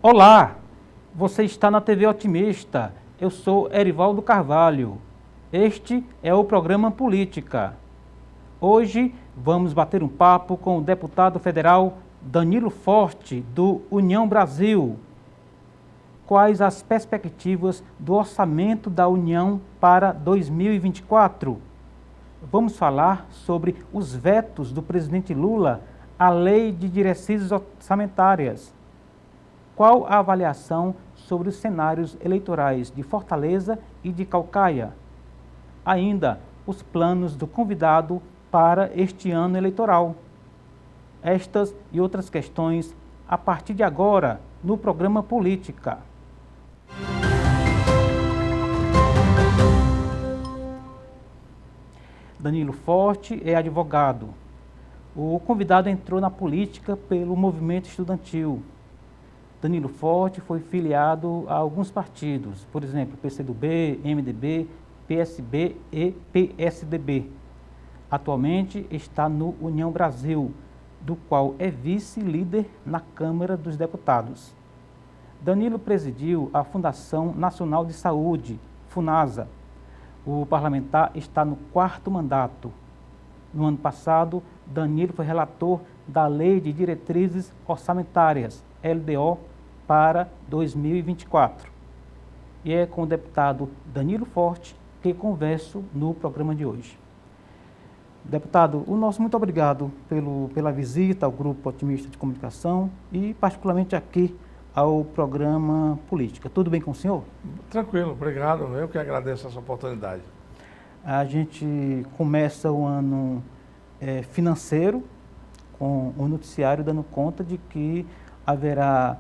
Olá, você está na TV Otimista. Eu sou Erivaldo Carvalho. Este é o programa Política. Hoje vamos bater um papo com o deputado federal Danilo Forte, do União Brasil. Quais as perspectivas do orçamento da União para 2024? Vamos falar sobre os vetos do presidente Lula à Lei de Diretrizes Orçamentárias. Qual a avaliação sobre os cenários eleitorais de Fortaleza e de Caucaia? Ainda, os planos do convidado para este ano eleitoral. Estas e outras questões a partir de agora no programa Política. Danilo Forte é advogado. O convidado entrou na política pelo movimento estudantil. Danilo Forte foi filiado a alguns partidos, por exemplo, PCdoB, MDB, PSB e PSDB. Atualmente está no União Brasil, do qual é vice-líder na Câmara dos Deputados. Danilo presidiu a Fundação Nacional de Saúde, FUNASA. O parlamentar está no 4º mandato. No ano passado, Danilo foi relator da Lei de Diretrizes Orçamentárias, LDO, para 2024. E é com o deputado Danilo Forte que converso no programa de hoje. Deputado, o nosso muito obrigado pela visita ao Grupo Otimista de Comunicação e particularmente aqui ao programa Política. Tudo bem com o senhor? Tranquilo, obrigado. Eu que agradeço essa oportunidade. A gente começa o ano financeiro com o noticiário dando conta de que haverá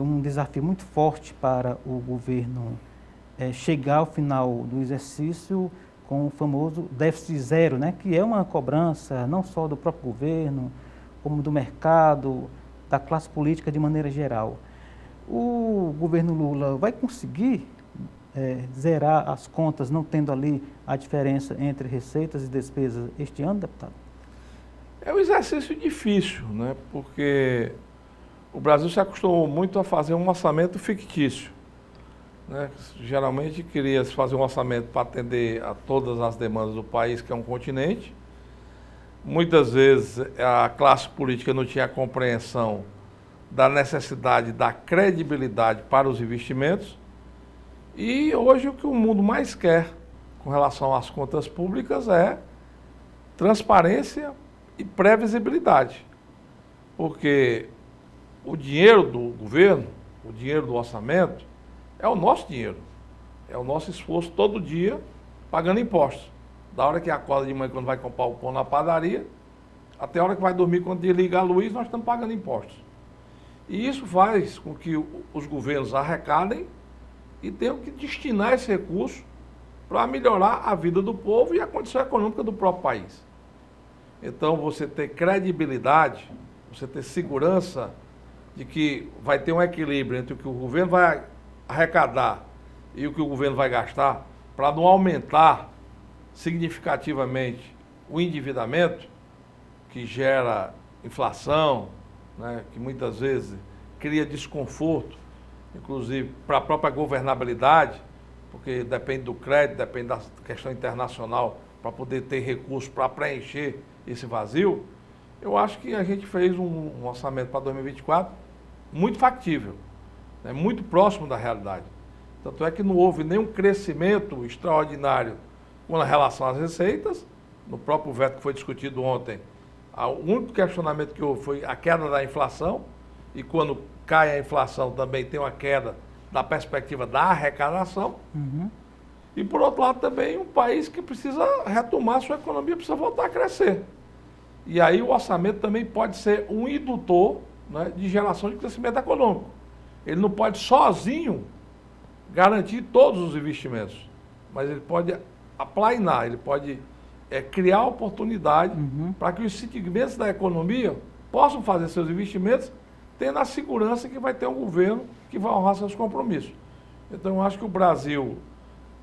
um desafio muito forte para o governo chegar ao final do exercício com o famoso déficit zero, né, que é uma cobrança não só do próprio governo, como do mercado, da classe política de maneira geral. O governo Lula vai conseguir zerar as contas, não tendo ali a diferença entre receitas e despesas este ano, deputado? É um exercício difícil, né? Porque o Brasil se acostumou muito a fazer um orçamento fictício, né? Geralmente queria-se fazer um orçamento para atender a todas as demandas do país, que é um continente. Muitas vezes a classe política não tinha a compreensão da necessidade da credibilidade para os investimentos. E hoje o que o mundo mais quer com relação às contas públicas é transparência e previsibilidade. Porque o dinheiro do governo, o dinheiro do orçamento, é o nosso dinheiro. É o nosso esforço todo dia pagando impostos. Da hora que acorda de manhã quando vai comprar o pão na padaria, até a hora que vai dormir quando desliga a luz, nós estamos pagando impostos. E isso faz com que os governos arrecadem e tenham que destinar esse recurso para melhorar a vida do povo e a condição econômica do próprio país. Então, você ter credibilidade, você ter segurança de que vai ter um equilíbrio entre o que o governo vai arrecadar e o que o governo vai gastar, para não aumentar significativamente o endividamento, que gera inflação, né, que muitas vezes cria desconforto, inclusive para a própria governabilidade, porque depende do crédito, depende da questão internacional, para poder ter recursos para preencher esse vazio. Eu acho que a gente fez um orçamento para 2024 muito factível, né, muito próximo da realidade. Tanto é que não houve nenhum crescimento extraordinário com relação às receitas. No próprio veto que foi discutido ontem, o único questionamento que houve foi a queda da inflação, e quando cai a inflação também tem uma queda da perspectiva da arrecadação. Uhum. E por outro lado também um país que precisa retomar sua economia, precisa voltar a crescer. E aí o orçamento também pode ser um indutor, né, de geração de crescimento econômico. Ele não pode sozinho garantir todos os investimentos, mas ele pode aplainar, ele pode criar oportunidade para que os segmentos da economia possam fazer seus investimentos, tendo a segurança que vai ter um governo que vai honrar seus compromissos. Então eu acho que o Brasil,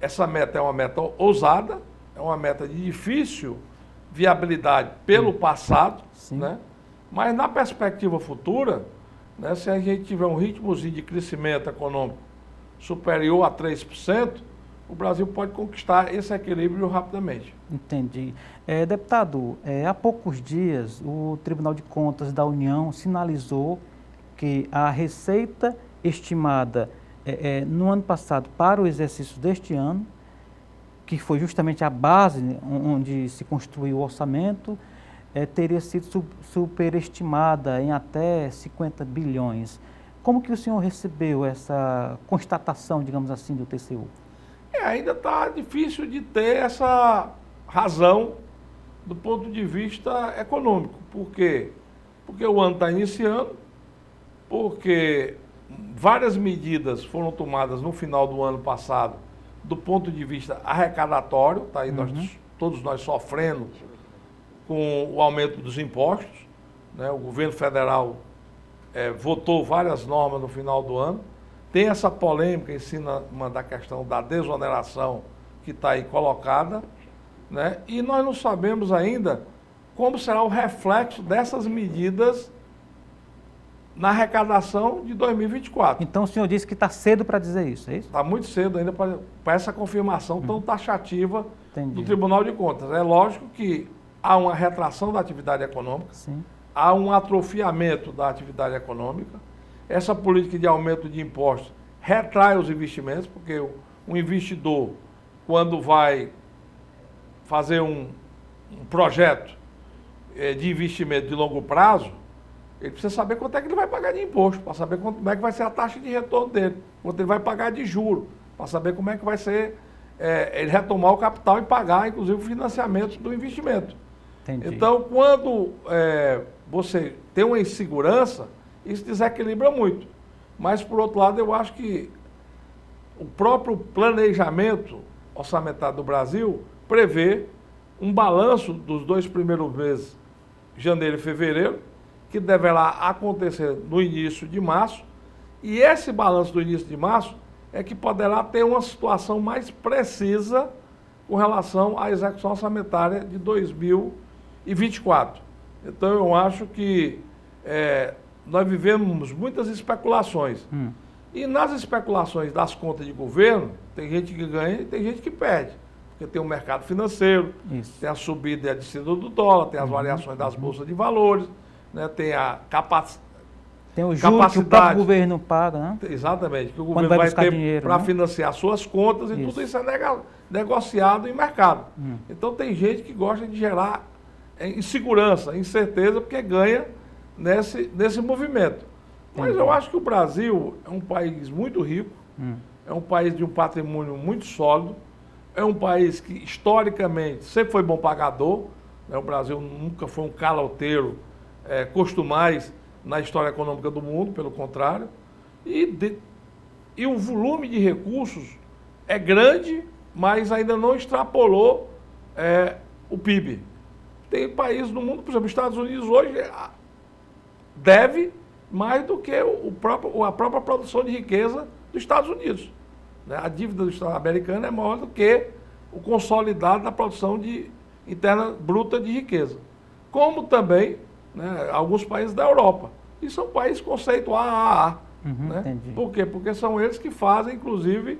essa meta é uma meta ousada, é uma meta de difícil viabilidade pelo passado, né? Mas na perspectiva futura, né? Se a gente tiver um ritmozinho de crescimento econômico superior a 3%, o Brasil pode conquistar esse equilíbrio rapidamente. Entendi. Deputado, há poucos dias o Tribunal de Contas da União sinalizou que a receita estimada no ano passado para o exercício deste ano, que foi justamente a base onde se construiu o orçamento, teria sido superestimada em até 50 bilhões. Como que o senhor recebeu essa constatação, digamos assim, do TCU? Ainda está difícil de ter essa razão do ponto de vista econômico. Por quê? Porque o ano está iniciando, porque várias medidas foram tomadas no final do ano passado do ponto de vista arrecadatório, tá aí todos nós sofrendo com o aumento dos impostos, né? O governo federal votou várias normas no final do ano. Tem essa polêmica em cima da questão da desoneração que está aí colocada, né? E nós não sabemos ainda como será o reflexo dessas medidas na arrecadação de 2024. Então o senhor disse que está cedo para dizer isso, é isso? Está muito cedo ainda para essa confirmação tão taxativa do Entendi. Tribunal de Contas. É lógico que há uma retração da atividade econômica, Sim. há um atrofiamento da atividade econômica. Essa política de aumento de impostos retrai os investimentos, porque o investidor, quando vai fazer um projeto de investimento de longo prazo, ele precisa saber quanto é que ele vai pagar de imposto, para saber como é que vai ser a taxa de retorno dele, quanto ele vai pagar de juro, para saber como é que vai ser ele retomar o capital e pagar, inclusive, o financiamento do investimento. Entendi. Então, quando você tem uma insegurança, isso desequilibra muito. Mas, por outro lado, eu acho que o próprio planejamento orçamentário do Brasil prevê um balanço dos 2 primeiros meses, janeiro e fevereiro, que deverá acontecer no início de março, e esse balanço do início de março é que poderá ter uma situação mais precisa com relação à execução orçamentária de 2024. Então, eu acho que nós vivemos muitas especulações. E nas especulações das contas de governo, tem gente que ganha e tem gente que perde. Porque tem o mercado financeiro, tem a subida e a descida do dólar, tem as variações das bolsas de valores, né, tem a tem o juro que o próprio governo paga, né? Exatamente, que o governo vai ter para financiar suas contas e tudo isso é negociado em mercado. Então tem gente que gosta de gerar insegurança, incerteza, porque ganha nesse movimento. Mas eu acho que o Brasil é um país muito rico, é um país de um patrimônio muito sólido, é um país que historicamente sempre foi bom pagador, né? O Brasil nunca foi um caloteiro costumais na história econômica do mundo, pelo contrário, e o volume de recursos é grande, mas ainda não extrapolou o PIB. Tem países no mundo, por exemplo, os Estados Unidos hoje deve mais do que a própria produção de riqueza dos Estados Unidos, né? A dívida do Estado americano é maior do que o consolidado da produção interna bruta de riqueza. Como também, né, alguns países da Europa. E são países conceito AAA. Né? Por quê? Porque são eles que fazem, inclusive,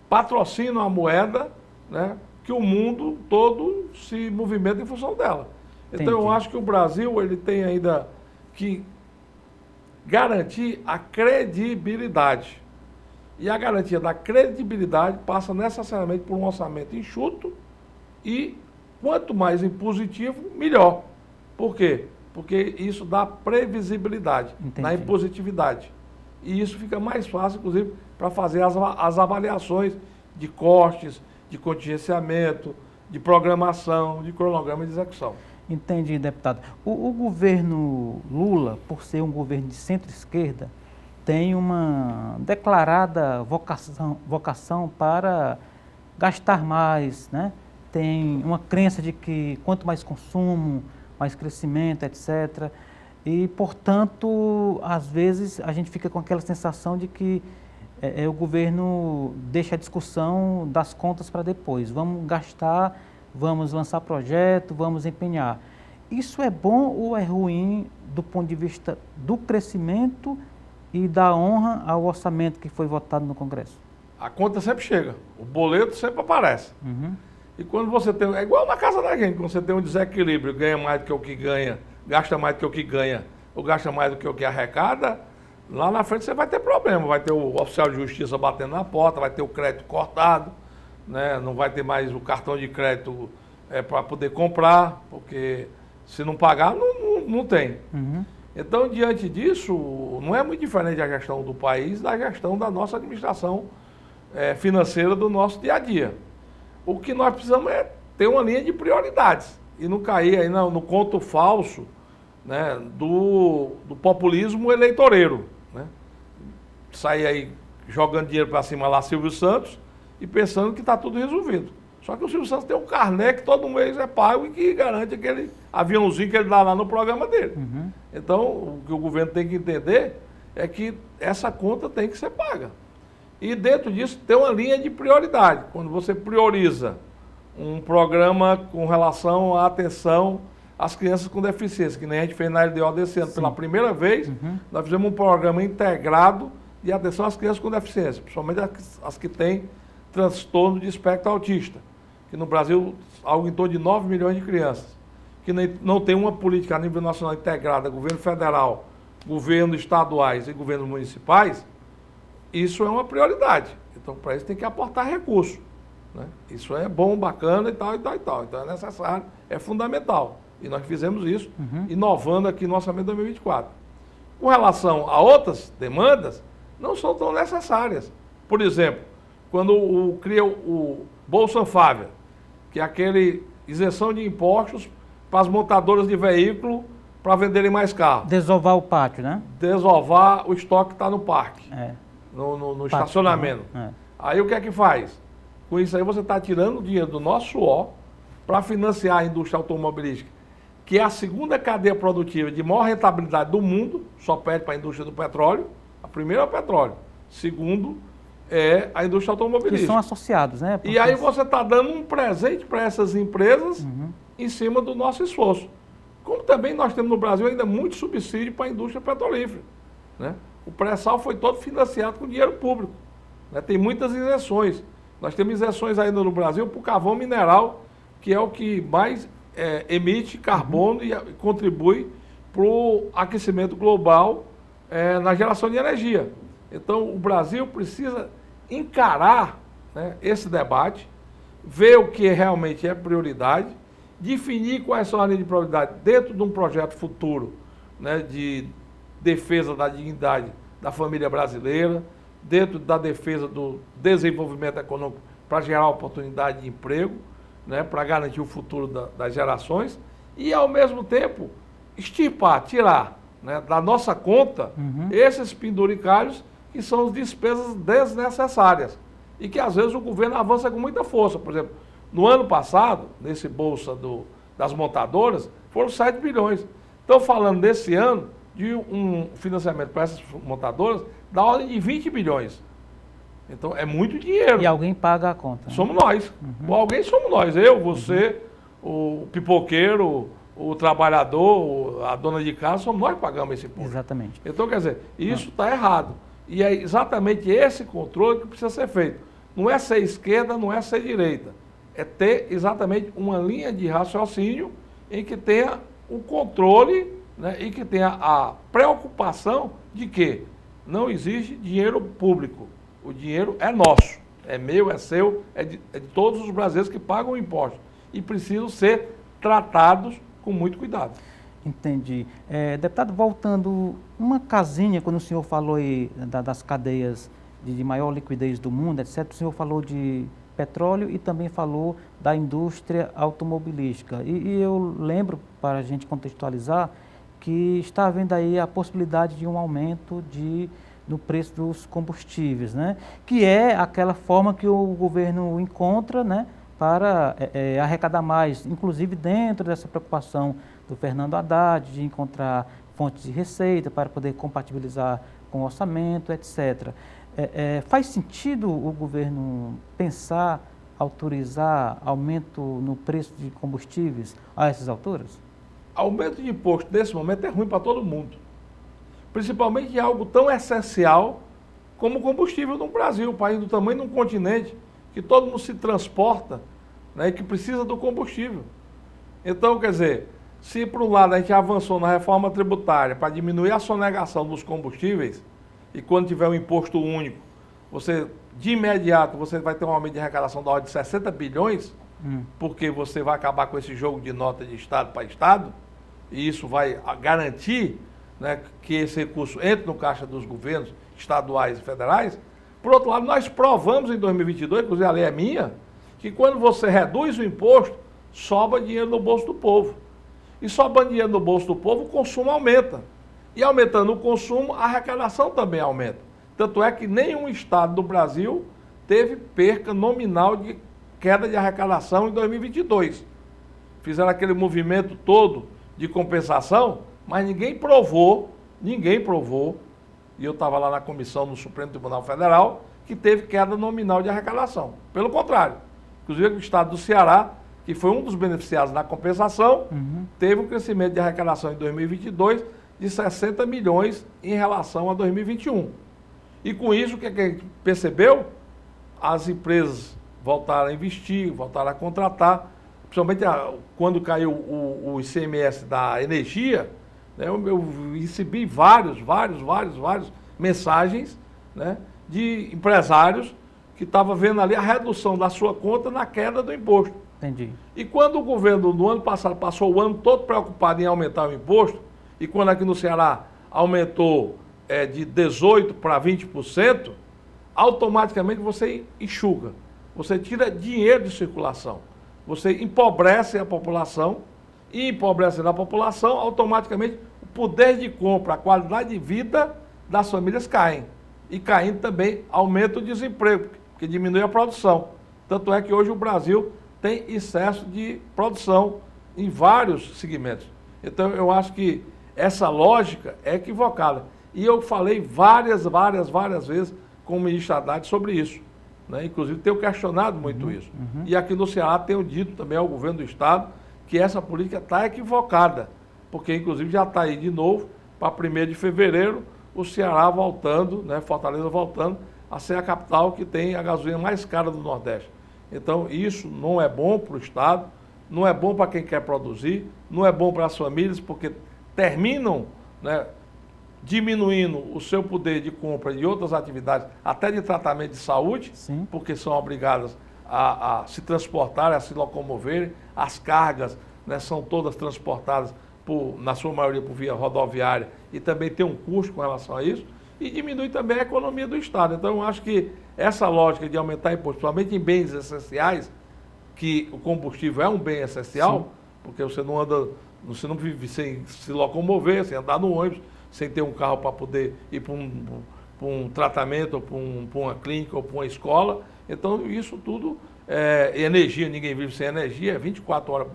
patrocinam a moeda, né, que o mundo todo se movimenta em função dela. Então eu acho que o Brasil ele tem ainda que garantir a credibilidade. E a garantia da credibilidade passa necessariamente por um orçamento enxuto e quanto mais impositivo, melhor. Por quê? Porque isso dá previsibilidade na impositividade. E isso fica mais fácil, inclusive, para fazer as avaliações de cortes, de contingenciamento, de programação, de cronograma de execução. Entendi, deputado. O governo Lula, por ser um governo de centro-esquerda, tem uma declarada vocação para gastar mais, né? Tem uma crença de que quanto mais consumo, mais crescimento, etc. E, portanto, às vezes a gente fica com aquela sensação de que o governo deixa a discussão das contas para depois. Vamos gastar, vamos lançar projeto, vamos empenhar. Isso é bom ou é ruim do ponto de vista do crescimento e dá honra ao orçamento que foi votado no Congresso? A conta sempre chega, o boleto sempre aparece. Uhum. E quando você tem... É igual na casa da gente, quando você tem um desequilíbrio, ganha mais do que o que ganha, gasta mais do que o que ganha, ou gasta mais do que o que arrecada, lá na frente você vai ter problema. Vai ter o oficial de justiça batendo na porta, vai ter o crédito cortado, né? Não vai ter mais o cartão de crédito para poder comprar, porque se não pagar, não tem. Uhum. Então, diante disso, não é muito diferente a gestão do país da gestão da nossa administração financeira do nosso dia a dia. O que nós precisamos é ter uma linha de prioridades e não cair aí no conto falso, né, do populismo eleitoreiro, né? Sair aí jogando dinheiro para cima lá Silvio Santos e pensando que está tudo resolvido. Só que o Silvio Santos tem um carnê que todo mês é pago e que garante aquele aviãozinho que ele dá lá no programa dele. Uhum. Então, o que o governo tem que entender é que essa conta tem que ser paga. E dentro disso tem uma linha de prioridade. Quando você prioriza um programa com relação à atenção às crianças com deficiência, que nem a gente fez na LDO desse ano, pela primeira vez, nós fizemos um programa integrado de atenção às crianças com deficiência, principalmente as que têm transtorno de espectro autista, que no Brasil algo em torno de 9 milhões de crianças, que não tem uma política a nível nacional integrada, governo federal, governos estaduais e governos municipais. Isso é uma prioridade. Então, para isso tem que aportar recursos, né? Isso é bom, bacana e tal, e tal, e tal. Então, é necessário, é fundamental. E nós fizemos isso, inovando aqui no orçamento de 2024. Com relação a outras demandas, não são tão necessárias. Por exemplo, quando cria o Bolsa Família, que é aquele isenção de impostos para as montadoras de veículo para venderem mais carros. Desovar o pátio, né? Desovar o estoque que está no parque. No Pátio, estacionamento. Aí o que é que faz? Com isso aí você está tirando o dinheiro do nosso suor para financiar a indústria automobilística, que é a segunda cadeia produtiva de maior rentabilidade do mundo, só perde para a indústria do petróleo. A primeira é o petróleo, segundo é a indústria automobilística. Que são associados, né? E aí você está dando um presente para essas empresas em cima do nosso esforço. Como também nós temos no Brasil ainda muito subsídio para a indústria petrolífera, né? O pré-sal foi todo financiado com dinheiro público, né? Tem muitas isenções. Nós temos isenções ainda no Brasil para o carvão mineral, que é o que mais emite carbono e contribui para o aquecimento global na geração de energia. Então, o Brasil precisa encarar, né, esse debate, ver o que realmente é prioridade, definir quais são as linhas de prioridade dentro de um projeto futuro, né, de defesa da dignidade da família brasileira, dentro da defesa do desenvolvimento econômico para gerar oportunidade de emprego, né, para garantir o futuro das gerações e, ao mesmo tempo, extirpar, tirar, né, da nossa conta esses penduricalhos que são as despesas desnecessárias e que, às vezes, o governo avança com muita força. Por exemplo, no ano passado, nesse Bolsa das montadoras, foram 7 bilhões. Estão falando desse ano de um financiamento para essas montadoras da ordem de 20 bilhões. Então, é muito dinheiro. E alguém paga a conta, né? Somos nós. Ou alguém somos nós. Eu, você, o pipoqueiro, o trabalhador, a dona de casa, somos nós que pagamos esse imposto. Exatamente. Então, quer dizer, isso está errado. E é exatamente esse controle que precisa ser feito. Não é ser esquerda, não é ser direita. É ter exatamente uma linha de raciocínio em que tenha o controle, né, e que tenha a preocupação de que não existe dinheiro público. O dinheiro é nosso, é meu, é seu, é de todos os brasileiros que pagam impostos. E precisam ser tratados com muito cuidado. Entendi. Deputado, voltando, uma casinha, quando o senhor falou aí das cadeias de maior liquidez do mundo, etc., o senhor falou de petróleo e também falou da indústria automobilística. E eu lembro, para a gente contextualizar, que está havendo aí a possibilidade de um aumento no preço dos combustíveis, né? Que é aquela forma que o governo encontra, né, para arrecadar mais, inclusive dentro dessa preocupação do Fernando Haddad, de encontrar fontes de receita para poder compatibilizar com o orçamento, etc. Faz sentido o governo pensar, autorizar aumento no preço de combustíveis a essas alturas? Aumento de imposto nesse momento é ruim para todo mundo. principalmente em algo tão essencial como o combustível no Brasil, um país do tamanho de um continente, que todo mundo se transporta, né, e que precisa do combustível. Então, quer dizer, se por um lado a gente avançou na reforma tributária para diminuir a sonegação dos combustíveis, e quando tiver um imposto único, você, de imediato, você vai ter um aumento de arrecadação da ordem de 60 bilhões, porque você vai acabar com esse jogo de nota de Estado para Estado, e isso vai garantir, né, que esse recurso entre no caixa dos governos estaduais e federais. Por outro lado, nós provamos em 2022, inclusive a lei é minha, que quando você reduz o imposto, sobra dinheiro no bolso do povo. E sobrando dinheiro no bolso do povo, o consumo aumenta. E aumentando o consumo, a arrecadação também aumenta. Tanto é que nenhum estado do Brasil teve perca nominal de queda de arrecadação em 2022. Fizeram aquele movimento todo de compensação, mas ninguém provou, e eu estava lá na comissão no Supremo Tribunal Federal, que teve queda nominal de arrecadação. Pelo contrário, inclusive o estado do Ceará, que foi um dos beneficiados na compensação, teve um crescimento de arrecadação em 2022 de 60 milhões em relação a 2021. E com isso, o que a gente percebeu? As empresas voltaram a investir, voltaram a contratar, principalmente quando caiu o ICMS da energia, né, eu recebi várias mensagens, né, de empresários que estavam vendo ali a redução da sua conta na queda do imposto. Entendi. E quando o governo, no ano passado, passou o ano todo preocupado em aumentar o imposto, e quando aqui no Ceará aumentou de 18% para 20%, automaticamente você enxuga, você tira dinheiro de circulação, você empobrece a população, e empobrecendo a população, automaticamente o poder de compra, a qualidade de vida das famílias caem. E caindo também aumenta o desemprego, porque diminui a produção. Tanto é que hoje o Brasil tem excesso de produção em vários segmentos. Então eu acho que essa lógica é equivocada. E eu falei várias vezes com o ministro Haddad sobre isso, né? Inclusive tenho questionado muito isso. E aqui no Ceará tenho dito também ao governo do Estado que essa política está equivocada, porque inclusive já está aí de novo, para 1º de fevereiro, o Ceará voltando, né, Fortaleza voltando a ser a capital que tem a gasolina mais cara do Nordeste. Então isso não é bom para o Estado, não é bom para quem quer produzir, não é bom para as famílias, porque terminam, né, diminuindo o seu poder de compra de outras atividades, até de tratamento de saúde, sim, porque são obrigadas a se transportarem, a se locomoverem, as cargas, né, são todas transportadas, na sua maioria, por via rodoviária, e também tem um custo com relação a isso, e diminui também a economia do Estado. Então, eu acho que essa lógica de aumentar imposto, principalmente em bens essenciais, que o combustível é um bem essencial, sim, porque você não vive sem se locomover, sem andar no ônibus, sem ter um carro para poder ir para um tratamento, ou para uma clínica, ou para uma escola. Então, isso tudo, energia, ninguém vive sem energia, é 24 horas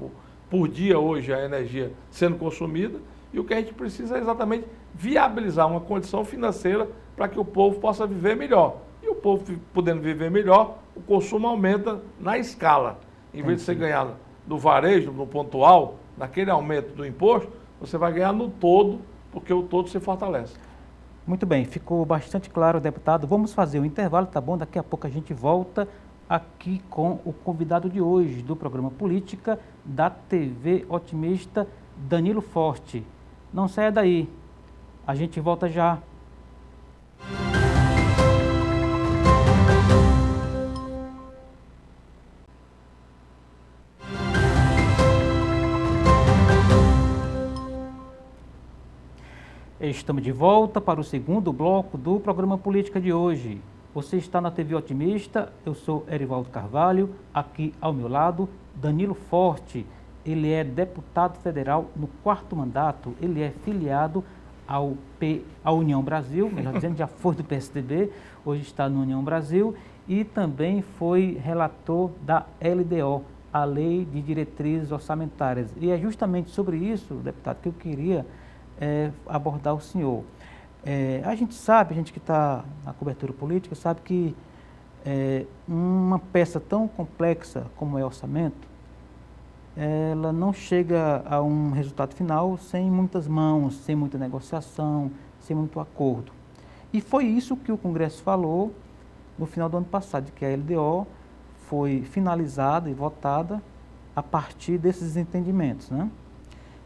por dia hoje a energia sendo consumida, e o que a gente precisa é exatamente viabilizar uma condição financeira para que o povo possa viver melhor. E o povo podendo viver melhor, o consumo aumenta na escala. Em vez de você ganhar no varejo, no pontual, naquele aumento do imposto, você vai ganhar no todo, porque o todo se fortalece. Muito bem, ficou bastante claro, deputado. Vamos fazer um intervalo, tá bom? Daqui a pouco a gente volta aqui com o convidado de hoje do programa Política da TV Otimista, Danilo Forte. Não saia daí, a gente volta já. Estamos de volta para o segundo bloco do programa Política de hoje. Você está na TV Otimista, eu sou Erivaldo Carvalho, aqui ao meu lado, Danilo Forte. Ele é deputado federal no 4º mandato, ele é filiado à União Brasil, melhor dizendo, já foi do PSDB, hoje está na União Brasil, e também foi relator da LDO, a Lei de Diretrizes Orçamentárias. E é justamente sobre isso, deputado, que eu queria abordar o senhor. A gente sabe, a gente que está na cobertura política, sabe que uma peça tão complexa como é o orçamento, ela não chega a um resultado final sem muitas mãos, sem muita negociação, sem muito acordo. E foi isso que o Congresso falou no final do ano passado, de que a LDO foi finalizada e votada a partir desses entendimentos, né?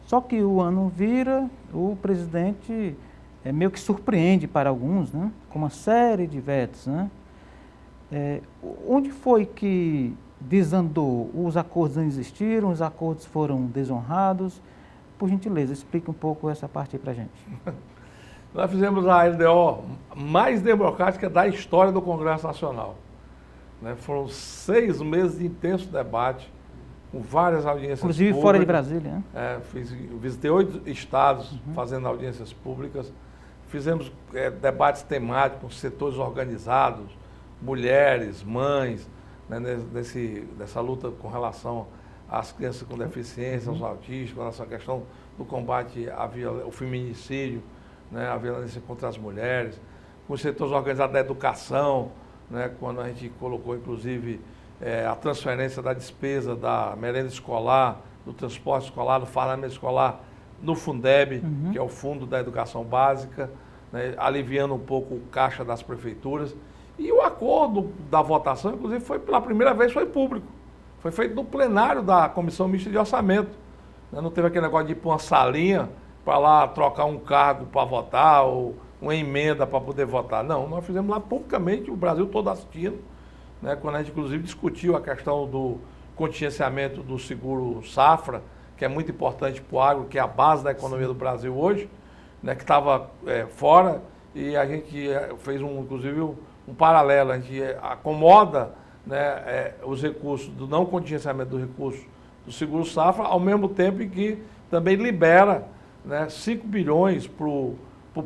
Só que o ano vira, o presidente meio que surpreende para alguns, né? Com uma série de vetos, né? Onde foi que desandou? Os acordos não existiram, os acordos foram desonrados? Por gentileza, explique um pouco essa parte aí para a gente. Nós fizemos a LDO mais democrática da história do Congresso Nacional. Né? Foram 6 meses de intenso debate, com várias audiências inclusive públicas. Fora de Brasília, né? Visitei 8 estados fazendo audiências públicas. Fizemos debates temáticos com setores organizados, mulheres, mães, né, nessa luta com relação às crianças com deficiência, aos autistas, com relação à questão do combate ao feminicídio, né, a violência contra as mulheres, com os setores organizados da educação, né, quando a gente colocou, inclusive, a transferência da despesa da merenda escolar, do transporte escolar, do fardamento escolar, no Fundeb, que é o Fundo da Educação Básica, né, aliviando um pouco o caixa das prefeituras. E o acordo da votação, inclusive, pela primeira vez foi público. Foi feito no plenário da Comissão Mista de Orçamento. Não teve aquele negócio de ir para uma salinha para lá trocar um cargo para votar ou uma emenda para poder votar. Não, nós fizemos lá publicamente, o Brasil todo assistindo, né, quando a gente, inclusive, discutiu a questão do contingenciamento do seguro safra, que é muito importante para o agro, que é a base da economia do Brasil hoje, né, que estava fora, e a gente fez, inclusive, um paralelo. A gente acomoda, né, os recursos do não contingenciamento do recurso do seguro safra, ao mesmo tempo em que também libera, né, 5 bilhões para o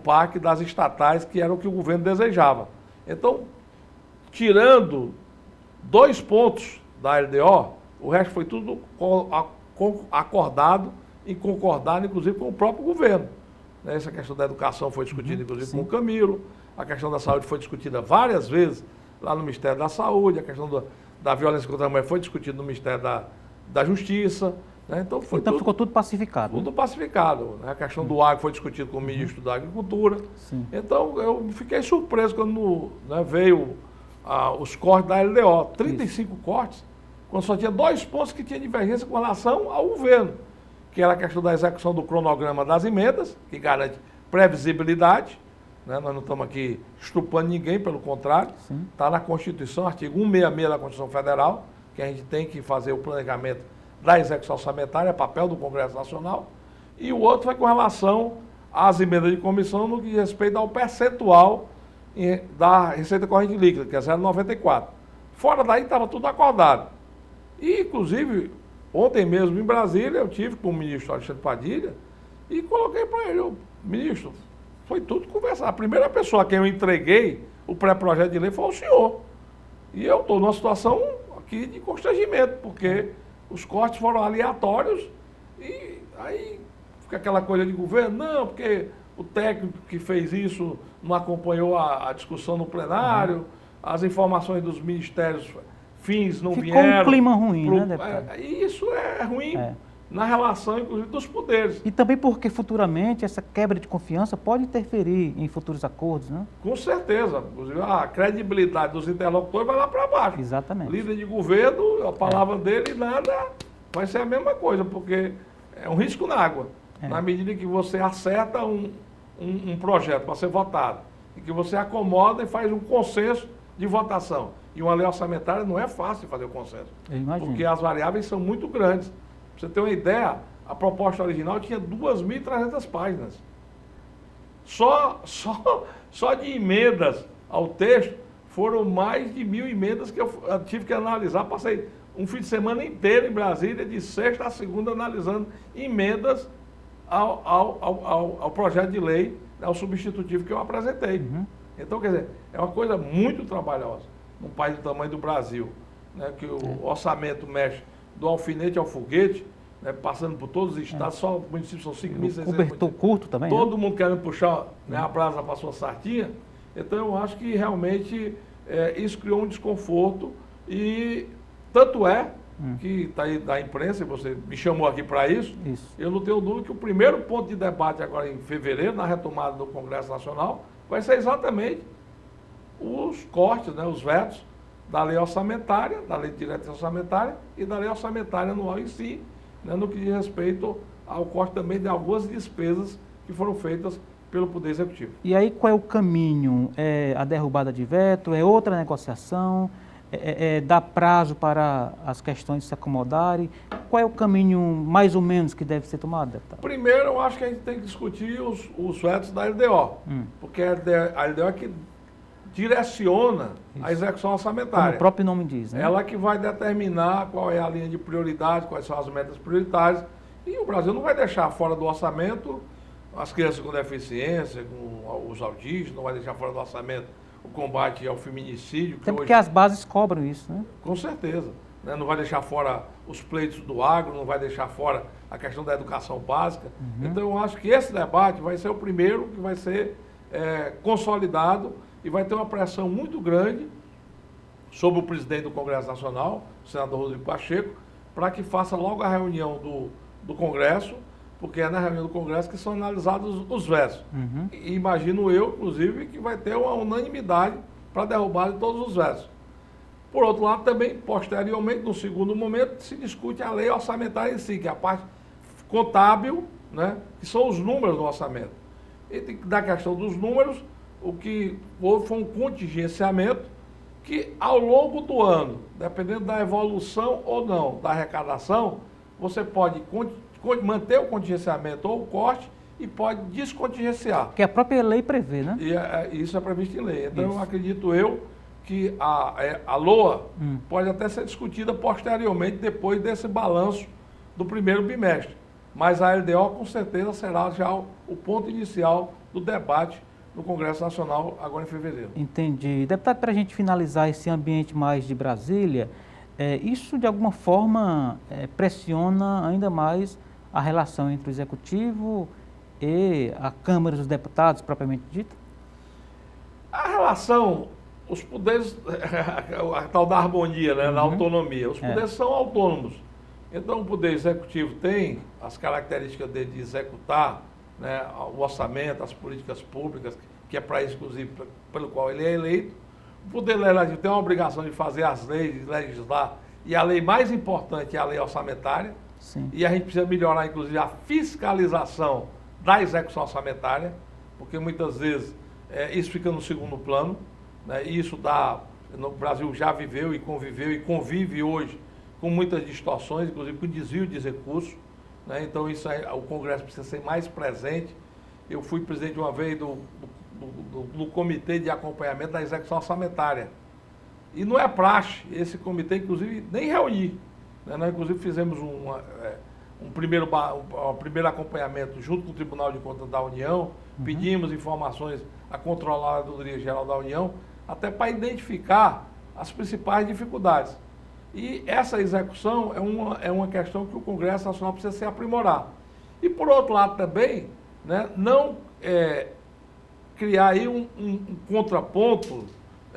PAC das estatais, que era o que o governo desejava. Então, tirando 2 pontos da LDO, o resto foi tudo acordado e concordado, inclusive, com o próprio governo. Essa questão da educação foi discutida, inclusive, com o Camilo. A questão da saúde foi discutida várias vezes lá no Ministério da Saúde. A questão da violência contra a mulher foi discutida no Ministério da Justiça. Né? Então, ficou tudo pacificado. Tudo pacificado. Né? A questão do agro foi discutida com o ministro da Agricultura. Sim. Então, eu fiquei surpreso quando, né, veio os cortes da LDO. 35 cortes, quando só tinha 2 pontos que tinha divergência com relação ao governo, que era a questão da execução do cronograma das emendas, que garante previsibilidade. Né? Nós não estamos aqui estupando ninguém, pelo contrário. Está na Constituição, artigo 166 da Constituição Federal, que a gente tem que fazer o planejamento da execução orçamentária, é papel do Congresso Nacional. E o outro foi com relação às emendas de comissão no que diz respeito ao percentual da receita corrente líquida, que é 0,94. Fora daí estava tudo acordado. E, inclusive, ontem mesmo em Brasília, eu tive com o ministro Alexandre Padilha e coloquei para ele: ministro, foi tudo conversado. A primeira pessoa a quem eu entreguei o pré-projeto de lei foi o senhor. E eu estou numa situação aqui de constrangimento, porque os cortes foram aleatórios e aí fica aquela coisa de governo, não, porque o técnico que fez isso não acompanhou a discussão no plenário, as informações dos ministérios fins não vieram. Ficou um clima ruim, né, deputado? E isso é ruim na relação, inclusive, dos poderes. E também porque futuramente essa quebra de confiança pode interferir em futuros acordos, né? Com certeza. Inclusive, a credibilidade dos interlocutores vai lá para baixo. Exatamente. Líder de governo, a palavra dele, nada, vai ser a mesma coisa, porque é um risco na água. Na medida que você acerta um projeto para ser votado, e que você acomoda e faz um consenso de votação. E uma lei orçamentária não é fácil fazer o consenso. Eu imagino. Porque as variáveis são muito grandes. Pra você ter uma ideia, a proposta original tinha 2.300 páginas. Só de emendas ao texto foram mais de 1.000 emendas que eu tive que analisar. Passei um fim de semana inteiro em Brasília, de sexta a segunda, analisando emendas ao projeto de lei, ao substitutivo que eu apresentei. Então, quer dizer, é uma coisa muito trabalhosa num país do tamanho do Brasil, né, que o orçamento mexe do alfinete ao foguete, né, passando por todos os estados, só os municípios são 5.600. Cobertor curto também. Todo mundo querendo puxar, né, a brasa para a sua sardinha. Então, eu acho que realmente isso criou um desconforto e tanto é que está aí da imprensa, e você me chamou aqui para isso, Isso. eu não tenho dúvida que o primeiro ponto de debate agora em fevereiro, na retomada do Congresso Nacional, vai ser exatamente os cortes, né, os vetos da lei orçamentária, da lei de diretriz orçamentária e da lei orçamentária anual em si, né, no que diz respeito ao corte também de algumas despesas que foram feitas pelo Poder Executivo. E aí qual é o caminho? É a derrubada de veto? É outra negociação? Dar prazo para as questões se acomodarem? Qual é o caminho mais ou menos que deve ser tomado, deputado? Primeiro, eu acho que a gente tem que discutir os vetos da LDO, porque a LDO é que direciona a execução orçamentária. Como o próprio nome diz, né? Ela que vai determinar qual é a linha de prioridade, quais são as metas prioritárias. E o Brasil não vai deixar fora do orçamento as crianças com deficiência, com os autistas, não vai deixar fora do orçamento o combate ao feminicídio. Até porque as bases cobram isso, né? Com certeza. Né? Não vai deixar fora os pleitos do agro, não vai deixar fora a questão da educação básica. Então, eu acho que esse debate vai ser o primeiro que vai ser consolidado e vai ter uma pressão muito grande sobre o presidente do Congresso Nacional, o senador Rodrigo Pacheco, para que faça logo a reunião do Congresso, porque é na reunião do Congresso que são analisados os vetos. E imagino eu, inclusive, que vai ter uma unanimidade para derrubar de todos os vetos. Por outro lado, também, posteriormente, no segundo momento, se discute a lei orçamentária em si, que é a parte contábil, né, que são os números do orçamento. E da questão dos números, o que houve foi um contingenciamento que, ao longo do ano, dependendo da evolução ou não da arrecadação, você pode manter o contingenciamento ou o corte e pode descontingenciar. Que a própria lei prevê, né? E isso é previsto em lei. Então, acredito eu que a LOA pode até ser discutida posteriormente, depois desse balanço do primeiro bimestre. Mas a LDO, com certeza, será já o ponto inicial do debate no Congresso Nacional, agora em fevereiro. Entendi. Deputado, para a gente finalizar esse ambiente mais de Brasília, isso de alguma forma pressiona ainda mais a relação entre o Executivo e a Câmara dos Deputados, propriamente dita? A relação, os poderes, a tal da harmonia, né, da autonomia, os poderes são autônomos. Então, o Poder Executivo tem as características dele de executar, né, o orçamento, as políticas públicas, que é para isso, inclusive, pelo qual ele é eleito. O Poder Legislativo tem uma obrigação de fazer as leis, de legislar, e a lei mais importante é a lei orçamentária. Sim. E a gente precisa melhorar, inclusive, a fiscalização da execução orçamentária, porque muitas vezes isso fica no segundo plano, né, e isso no Brasil já viveu e conviveu e convive hoje com muitas distorções, inclusive com desvio de recursos, né? Então isso aí, o Congresso precisa ser mais presente. Eu fui presidente uma vez do Comitê de Acompanhamento da Execução Orçamentária. E não é praxe esse comitê, inclusive, nem reunir. Né? Nós, inclusive, fizemos um primeiro acompanhamento junto com o Tribunal de Contas da União, pedimos informações à Controladoria Geral da União, até para identificar as principais dificuldades. E essa execução é uma questão que o Congresso Nacional precisa se aprimorar. E, por outro lado, também, né, não criar aí um contraponto,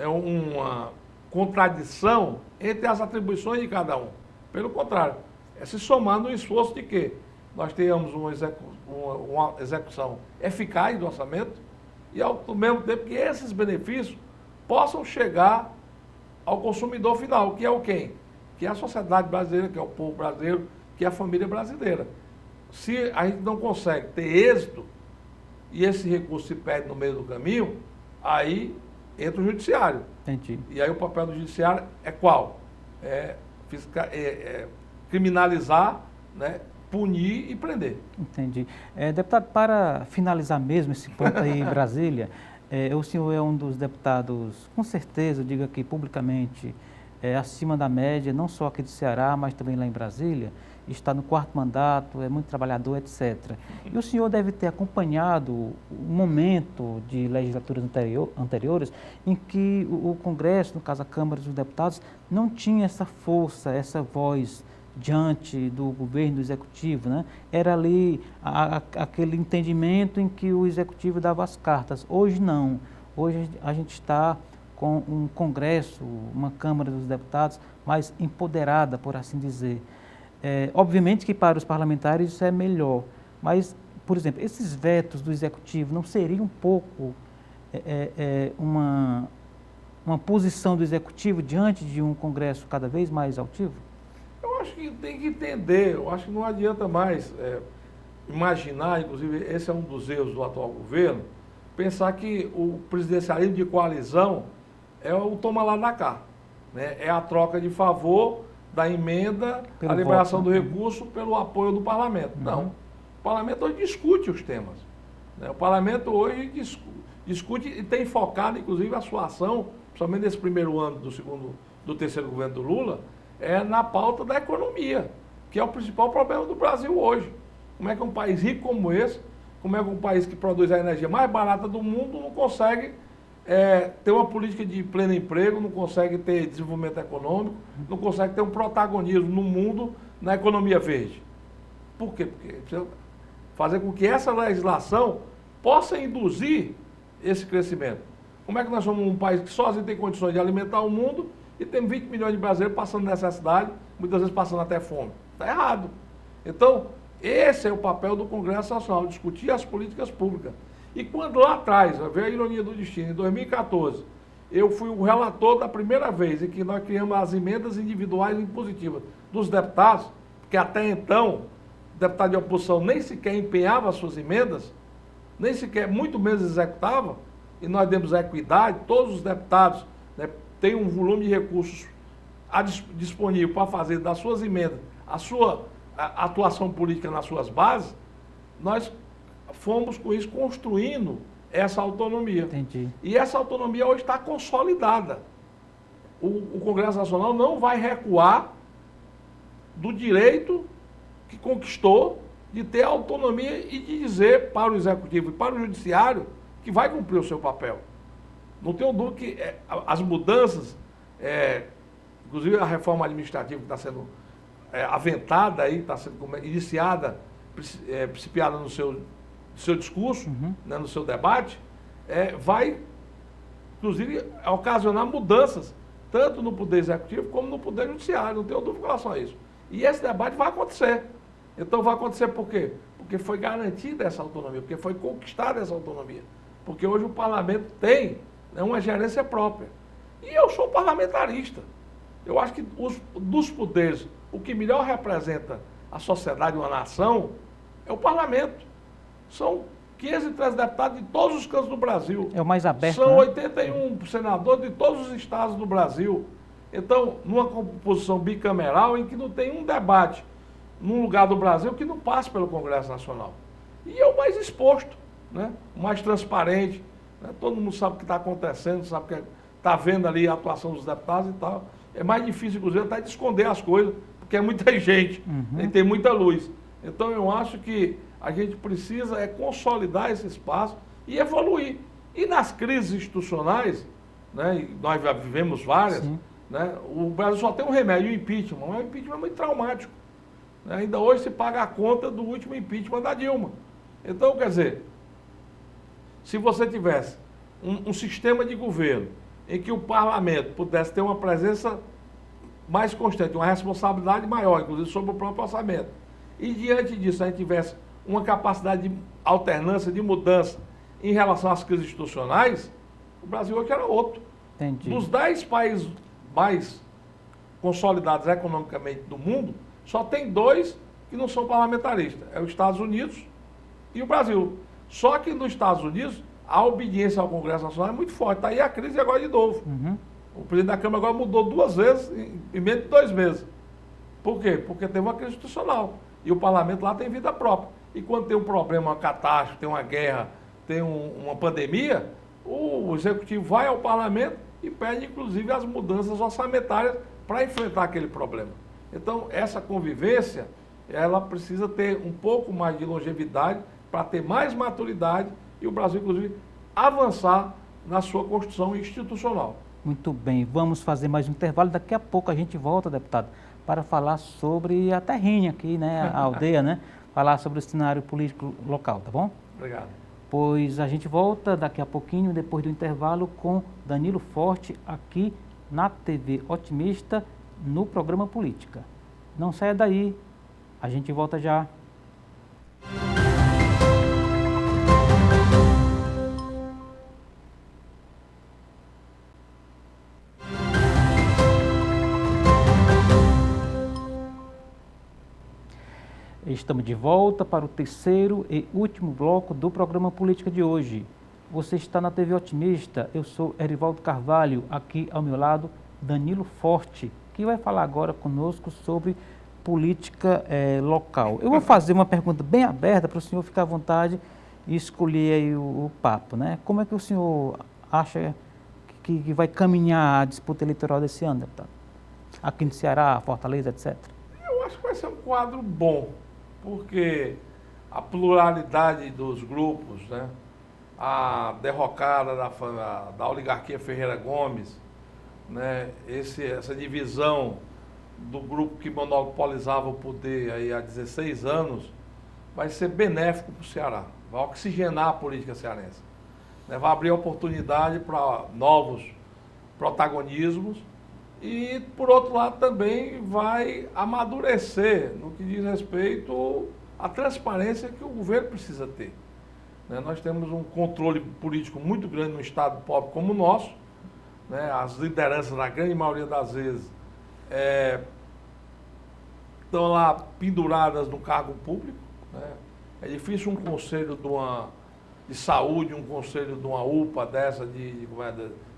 uma contradição entre as atribuições de cada um. Pelo contrário, é se somar no esforço de que nós tenhamos uma execução eficaz do orçamento e, ao mesmo tempo, que esses benefícios possam chegar ao consumidor final, que é o quem? Que é a sociedade brasileira, que é o povo brasileiro, que é a família brasileira. Se a gente não consegue ter êxito e esse recurso se perde no meio do caminho, aí entra o judiciário. Entendi. E aí o papel do judiciário é qual? Criminalizar, né, punir e prender. Entendi. Deputado, para finalizar mesmo esse ponto aí em Brasília, o senhor é um dos deputados, com certeza, eu digo aqui publicamente, acima da média, não só aqui do Ceará, mas também lá em Brasília, está no 4º mandato, é muito trabalhador, etc. E o senhor deve ter acompanhado o momento de legislaturas anteriores em que o Congresso, no caso a Câmara dos Deputados, não tinha essa força, essa voz diante do governo, do executivo, né? Era ali aquele entendimento em que o executivo dava as cartas. Hoje não. Hoje a gente está com um Congresso, uma Câmara dos Deputados mais empoderada, por assim dizer. Obviamente que para os parlamentares isso é melhor, mas, por exemplo, esses vetos do Executivo não seria um pouco uma posição do Executivo diante de um Congresso cada vez mais altivo? Eu acho que tem que entender, eu acho que não adianta mais imaginar, inclusive esse é um dos erros do atual governo, pensar que o presidencialismo de coalizão é o toma lá da cá, né? É a troca de favor da emenda, a liberação do recurso pelo apoio do parlamento. Não, o parlamento hoje discute os temas, né? O parlamento hoje discute e tem focado, inclusive, a sua ação, principalmente nesse primeiro ano do terceiro governo do Lula, na pauta da economia, que é o principal problema do Brasil hoje. Como é que um país rico como esse, como é que um país que produz a energia mais barata do mundo não consegue ter uma política de pleno emprego, não consegue ter desenvolvimento econômico, não consegue ter um protagonismo no mundo na economia verde? Por quê? Porque precisa fazer com que essa legislação possa induzir esse crescimento. Como é que nós somos um país que sozinho tem condições de alimentar o mundo e temos 20 milhões de brasileiros passando necessidade, muitas vezes passando até fome? Está errado. Então, esse é o papel do Congresso Nacional, discutir as políticas públicas. E quando lá atrás, veio a ironia do destino, em 2014, eu fui o relator da primeira vez em que nós criamos as emendas individuais impositivas dos deputados, porque até então, o deputado de oposição nem sequer empenhava as suas emendas, nem sequer, muito menos executava, e nós demos a equidade, todos os deputados, né, têm um volume de recursos disponível para fazer das suas emendas a sua atuação política nas suas bases, nós fomos com isso construindo essa autonomia. Entendi. E essa autonomia hoje está consolidada. O Congresso Nacional não vai recuar do direito que conquistou de ter autonomia e de dizer para o Executivo e para o Judiciário que vai cumprir o seu papel. Não tenho dúvida que as mudanças, inclusive a reforma administrativa que está sendo aventada aí, está sendo iniciada, principiada no seu discurso, né, no seu debate, vai, inclusive, ocasionar mudanças, tanto no Poder Executivo como no Poder Judiciário, não tenho dúvida com relação a isso. E esse debate vai acontecer. Então vai acontecer por quê? Porque foi garantida essa autonomia, porque foi conquistada essa autonomia. Porque hoje o parlamento tem, né, uma gerência própria. E eu sou parlamentarista. Eu acho que dos poderes, o que melhor representa a sociedade, uma nação, é o parlamento. São 513 deputados de todos os cantos do Brasil. É o mais aberto. São, né? 81 senadores de todos os estados do Brasil. Então, numa composição bicameral em que não tem um debate num lugar do Brasil que não passe pelo Congresso Nacional. E é o mais exposto, né? O mais transparente. Né? Todo mundo sabe o que está acontecendo, sabe que está vendo ali a atuação dos deputados e tal. É mais difícil, inclusive, até de esconder as coisas, porque é muita gente, e tem muita luz. Então, eu acho que a gente precisa consolidar esse espaço e evoluir. E nas crises institucionais, né, e nós já vivemos várias, né, o Brasil só tem um remédio, o impeachment. Mas o impeachment é muito traumático. Né? Ainda hoje se paga a conta do último impeachment da Dilma. Então, quer dizer, se você tivesse um sistema de governo em que o parlamento pudesse ter uma presença mais constante, uma responsabilidade maior, inclusive sobre o próprio orçamento, e diante disso a gente tivesse uma capacidade de alternância, de mudança em relação às crises institucionais, o Brasil hoje era outro. Entendi. Dos 10 países mais consolidados economicamente do mundo, só tem 2 que não são parlamentaristas. É os Estados Unidos e o Brasil. Só que nos Estados Unidos, a obediência ao Congresso Nacional é muito forte. Está aí a crise agora de novo. O presidente da Câmara agora mudou 2 vezes em menos de 2 meses. Por quê? Porque teve uma crise institucional. E o parlamento lá tem vida própria. E quando tem um problema, uma catástrofe, tem uma guerra, tem uma pandemia, o executivo vai ao parlamento e pede, inclusive, as mudanças orçamentárias para enfrentar aquele problema. Então, essa convivência, ela precisa ter um pouco mais de longevidade para ter mais maturidade e o Brasil, inclusive, avançar na sua construção institucional. Muito bem, vamos fazer mais um intervalo. Daqui a pouco a gente volta, deputado, para falar sobre a terrinha aqui, né, a aldeia, né? Falar sobre o cenário político local, tá bom? Obrigado. pois a gente volta daqui a pouquinho, depois do intervalo, com Danilo Forte, aqui na TV Otimista, no programa Política. Não saia daí, a gente volta já. Estamos de volta para o terceiro e último bloco do programa Política de hoje. Você está na TV Otimista, eu sou Erivaldo Carvalho, aqui ao meu lado Danilo Forte, que vai falar agora conosco sobre política local. Eu vou fazer uma pergunta bem aberta para o senhor ficar à vontade e escolher aí o papo, né? Como é que o senhor acha que vai caminhar a disputa eleitoral desse ano, deputado? Aqui no Ceará, Fortaleza, etc. Eu acho que vai ser um quadro bom, porque a pluralidade dos grupos, né? A derrocada da oligarquia Ferreira Gomes, né? Essa divisão do grupo que monopolizava o poder aí há 16 anos, vai ser benéfico para o Ceará, vai oxigenar a política cearense, né? Vai abrir oportunidade para novos protagonismos e, por outro lado, também vai amadurecer no que diz respeito à transparência que o governo precisa ter. Nós temos um controle político muito grande no estado pobre como o nosso, né? As lideranças, na grande maioria das vezes, estão lá penduradas no cargo público, né? É difícil um conselho de saúde, um conselho de uma UPA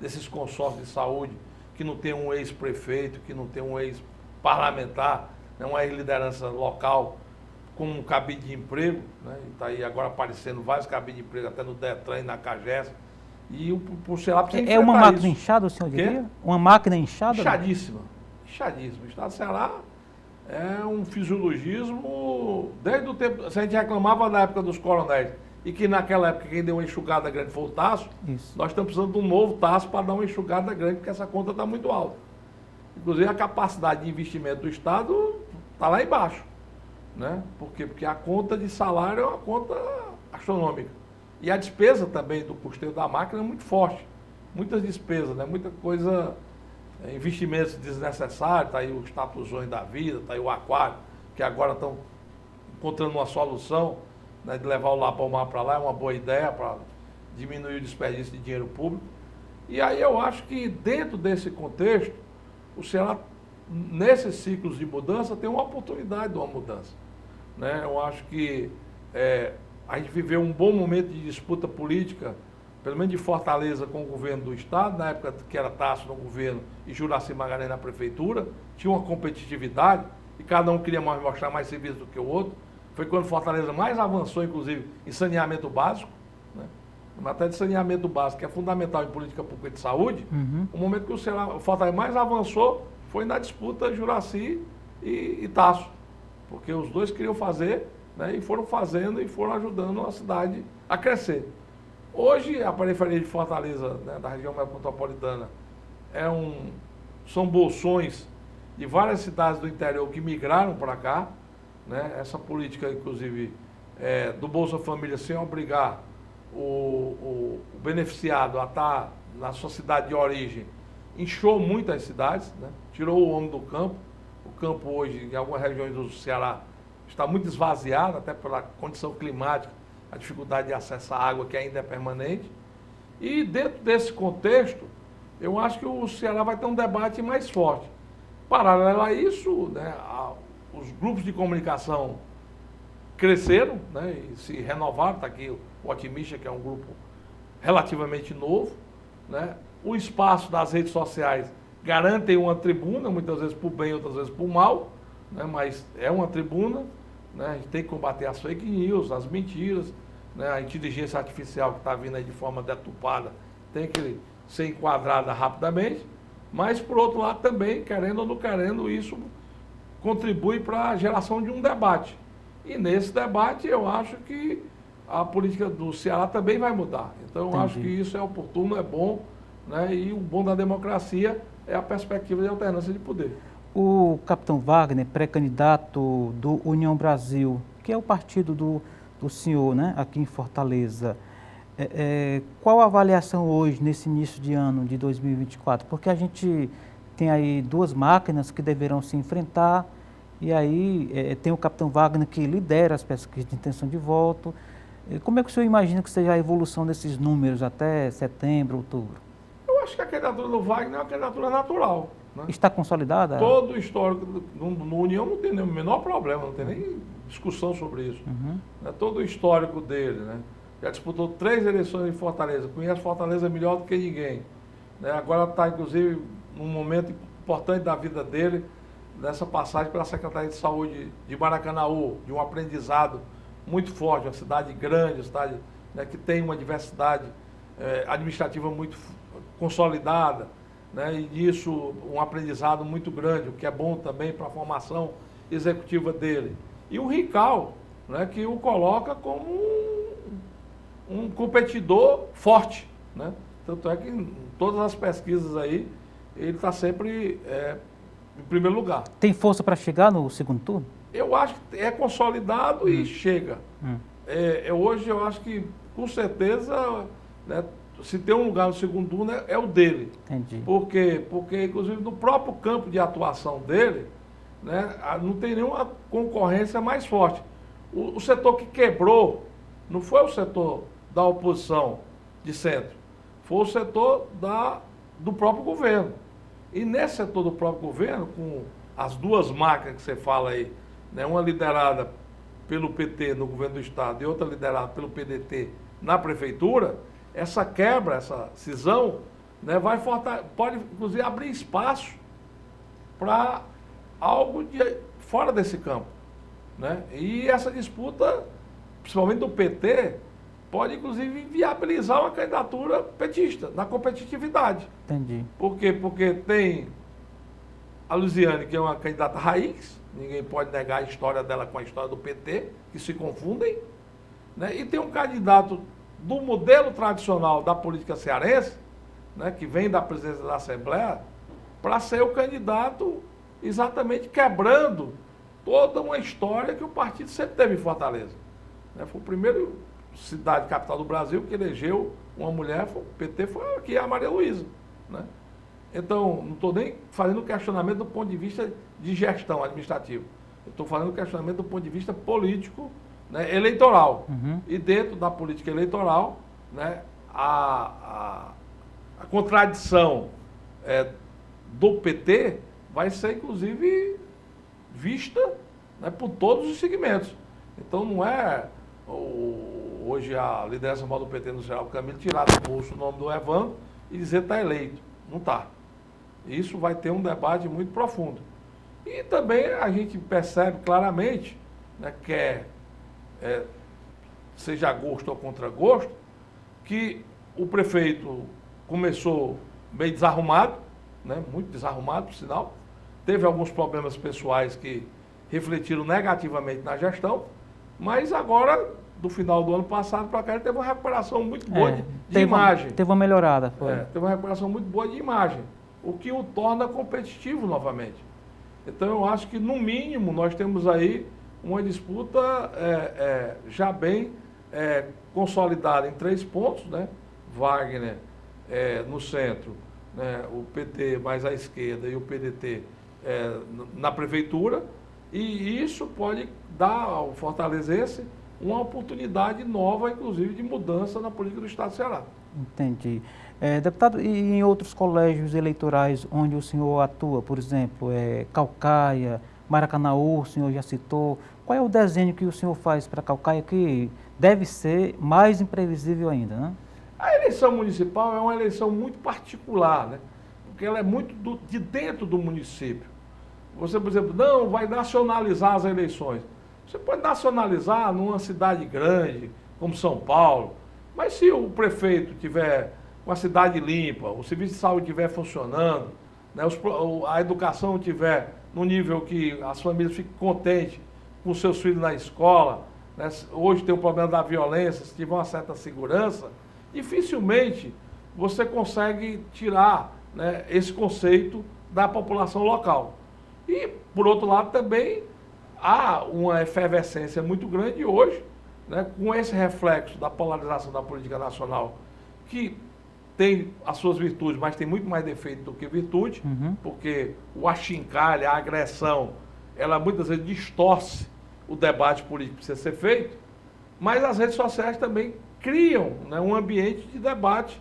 desses consórcios de saúde, que não tem um ex-prefeito, que não tem um ex-parlamentar, né? Uma ex-liderança local com um cabide de emprego, né? E está aí agora aparecendo vários cabides de emprego, até no Detran e na CAGES. E o Ceará precisa enfrentar uma máquina isso. inchada, o senhor diria? Uma máquina inchada? Inchadíssima. Inchadíssima. O estado do Ceará é um fisiologismo desde o tempo... Se a gente reclamava na época dos coronéis, e que naquela época quem deu uma enxugada grande foi o Tasso, nós estamos precisando de um novo Tasso para dar uma enxugada grande, porque essa conta está muito alta. Inclusive a capacidade de investimento do Estado está lá embaixo, né? Por quê? Porque a conta de salário é uma conta astronômica. E a despesa também do custeio da máquina é muito forte. Muitas despesas, né? Muita coisa, investimentos desnecessários, está aí o Estatuzões da vida, está aí o Aquário, que agora estão encontrando uma solução, né, de levar o Lapomar para lá, é uma boa ideia para diminuir o desperdício de dinheiro público. E aí eu acho que dentro desse contexto, o Ceará, nesses ciclos de mudança, tem uma oportunidade de uma mudança, né? Eu acho que a gente viveu um bom momento de disputa política, pelo menos de Fortaleza com o governo do Estado, na época que era Tasso no governo e Juraci Magalhães na prefeitura, tinha uma competitividade e cada um queria mostrar mais serviço do que o outro. Foi quando Fortaleza mais avançou, inclusive, em saneamento básico, né? Em matéria de saneamento básico, que é fundamental em política pública de saúde, o momento que o Fortaleza mais avançou foi na disputa Juraci e Tasso, porque os dois queriam fazer, né, e foram fazendo e foram ajudando a cidade a crescer. Hoje, a periferia de Fortaleza, né, da região metropolitana, são bolsões de várias cidades do interior que migraram para cá, né? Essa política, inclusive, do Bolsa Família, sem obrigar o beneficiado a estar na sua cidade de origem, inchou muito as cidades, né? Tirou o homem do campo. O campo hoje, em algumas regiões do Ceará, está muito esvaziado, até pela condição climática, a dificuldade de acesso à água que ainda é permanente. E dentro desse contexto, eu acho que o Ceará vai ter um debate mais forte. Paralelo a isso, né, os grupos de comunicação cresceram, né, e se renovaram. Está aqui o Otimista, que é um grupo relativamente novo, né? O espaço das redes sociais garantem uma tribuna, muitas vezes por bem, outras vezes por mal, né? Mas é uma tribuna, né? A gente tem que combater as fake news, as mentiras, né? A inteligência artificial que está vindo aí de forma deturpada tem que ser enquadrada rapidamente, mas por outro lado também, querendo ou não querendo, isso contribui para a geração de um debate. E nesse debate eu acho que a política do Ceará também vai mudar. Então eu acho que isso é oportuno, é bom, né? E o bom da democracia é a perspectiva de alternância de poder. O capitão Wagner, pré-candidato do União Brasil, que é o partido do senhor, né, aqui em Fortaleza, Qual a avaliação hoje, nesse início de ano de 2024? Porque a gente tem aí duas máquinas que deverão se enfrentar, e aí tem o capitão Wagner que lidera as pesquisas de intenção de voto. Como é que o senhor imagina que seja a evolução desses números até setembro, outubro? Eu acho que a candidatura do Wagner é uma candidatura natural, né? Está consolidada? Todo o histórico no União não tem nem o menor problema, não tem nem discussão sobre isso. Uhum. Né? Todo o histórico dele, né? Já disputou 3 eleições em Fortaleza, conhece Fortaleza melhor do que ninguém. Né? Agora está, inclusive, num momento importante da vida dele, nessa passagem pela Secretaria de Saúde de Maracanaú, de um aprendizado muito forte, uma cidade grande, uma cidade, né, que tem uma diversidade administrativa muito consolidada, né, e nisso um aprendizado muito grande, o que é bom também para a formação executiva dele. E o Rical, né, que o coloca como um competidor forte, né? Tanto é que em todas as pesquisas aí, ele está sempre em primeiro lugar. Tem força para chegar no segundo turno? Eu acho que é consolidado e chega. Hoje eu acho que, com certeza, né, se tem um lugar no segundo turno, é o dele. Entendi. Por quê? Porque, inclusive, no próprio campo de atuação dele, né, não tem nenhuma concorrência mais forte. O setor que quebrou não foi o setor da oposição de centro, foi o setor do próprio governo. E nesse setor do próprio governo, com as duas máquinas que você fala aí, né, uma liderada pelo PT no governo do Estado e outra liderada pelo PDT na prefeitura, essa quebra, essa cisão, né, pode, inclusive, abrir espaço para algo fora desse campo. Né? E essa disputa, principalmente do PT, pode, inclusive, viabilizar uma candidatura petista, na competitividade. Entendi. Por quê? Porque tem a Luziane, que é uma candidata raiz, ninguém pode negar a história dela com a história do PT, que se confundem, né? E tem um candidato do modelo tradicional da política cearense, né, que vem da presidência da Assembleia, para ser o candidato exatamente quebrando toda uma história que o partido sempre teve em Fortaleza. Né? Foi o primeiro cidade capital do Brasil que elegeu uma mulher, o PT foi aqui, a Maria Luísa. Né? Então, não estou nem fazendo questionamento do ponto de vista de gestão administrativa. Estou fazendo questionamento do ponto de vista político, né, eleitoral. Uhum. E dentro da política eleitoral, né, a contradição do PT vai ser, inclusive, vista, né, por todos os segmentos. Então, não é hoje a liderança maior do PT no geral, Camilo, tirar do bolso o nome do Evandro e dizer que está eleito. Não está. Isso vai ter um debate muito profundo. E também a gente percebe claramente, né, seja a gosto ou contra gosto, que o prefeito começou meio desarrumado, né, muito desarrumado, por sinal. Teve alguns problemas pessoais que refletiram negativamente na gestão, mas agora, do final do ano passado para cá, ele teve uma recuperação muito boa de imagem. Teve uma melhorada. Teve uma recuperação muito boa de imagem, o que o torna competitivo novamente. Então, eu acho que, no mínimo, nós temos aí uma disputa já bem consolidada em 3 pontos, né? Wagner no centro, né? O PT mais à esquerda e o PDT na prefeitura, e isso pode dar ao fortalezense uma oportunidade nova, inclusive, de mudança na política do Estado do Ceará. Entendi. Deputado, e em outros colégios eleitorais onde o senhor atua, por exemplo, Caucaia, Maracanaú, o senhor já citou, qual é o desenho que o senhor faz para Caucaia que deve ser mais imprevisível ainda, né? A eleição municipal é uma eleição muito particular, né? Porque ela é muito de dentro do município. Você, por exemplo, não vai nacionalizar as eleições. Você pode nacionalizar numa cidade grande, como São Paulo, mas se o prefeito tiver uma cidade limpa, o serviço de saúde estiver funcionando, né, a educação estiver no nível que as famílias fiquem contentes com seus filhos na escola, né, hoje tem o problema da violência, se tiver uma certa segurança, dificilmente você consegue tirar, né, esse conceito da população local. E, por outro lado, também há uma efervescência muito grande hoje, né, com esse reflexo da polarização da política nacional, que tem as suas virtudes, mas tem muito mais defeito do que virtude, porque o achincalhe, a agressão, ela muitas vezes distorce o debate político que precisa ser feito, mas as redes sociais também criam, né, um ambiente de debate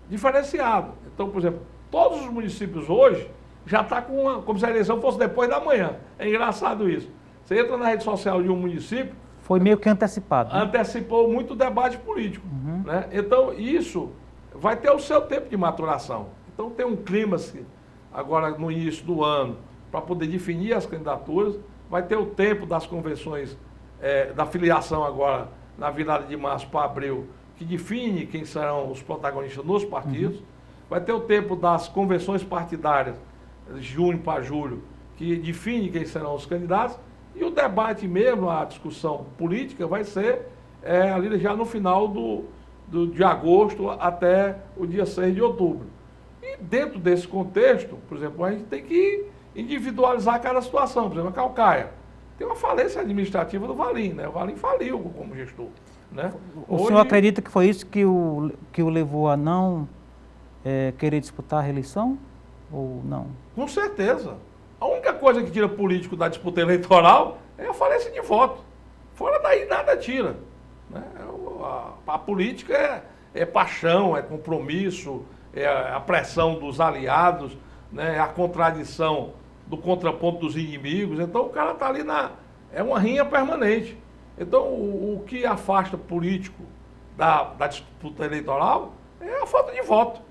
diferenciado. Então, por exemplo, todos os municípios hoje já estão como se a eleição fosse depois da manhã. É engraçado isso. Você entra na rede social de um município... Foi meio que antecipado. Né? Antecipou muito o debate político. Né? Então, isso vai ter o seu tempo de maturação. Então, tem um clima agora no início do ano para poder definir as candidaturas. Vai ter o tempo das convenções, da filiação agora na virada de março para abril, que define quem serão os protagonistas nos partidos. Vai ter o tempo das convenções partidárias, de junho para julho, que define quem serão os candidatos. E o debate mesmo, a discussão política, vai ser ali já no final de agosto até o dia 6 de outubro. E dentro desse contexto, por exemplo, a gente tem que individualizar cada situação. Por exemplo, a Caucaia tem uma falência administrativa do Valim, né? O Valim faliu como gestor. Né? O senhor acredita que foi isso que o levou a não querer disputar a reeleição ou não? Com certeza. A única coisa que tira político da disputa eleitoral é a falência de voto. Fora daí nada tira. Né? A política é paixão, é compromisso, é a pressão dos aliados, né? É a contradição do contraponto dos inimigos. Então o cara está ali é uma rinha permanente. Então o que afasta político da disputa eleitoral é a falta de voto.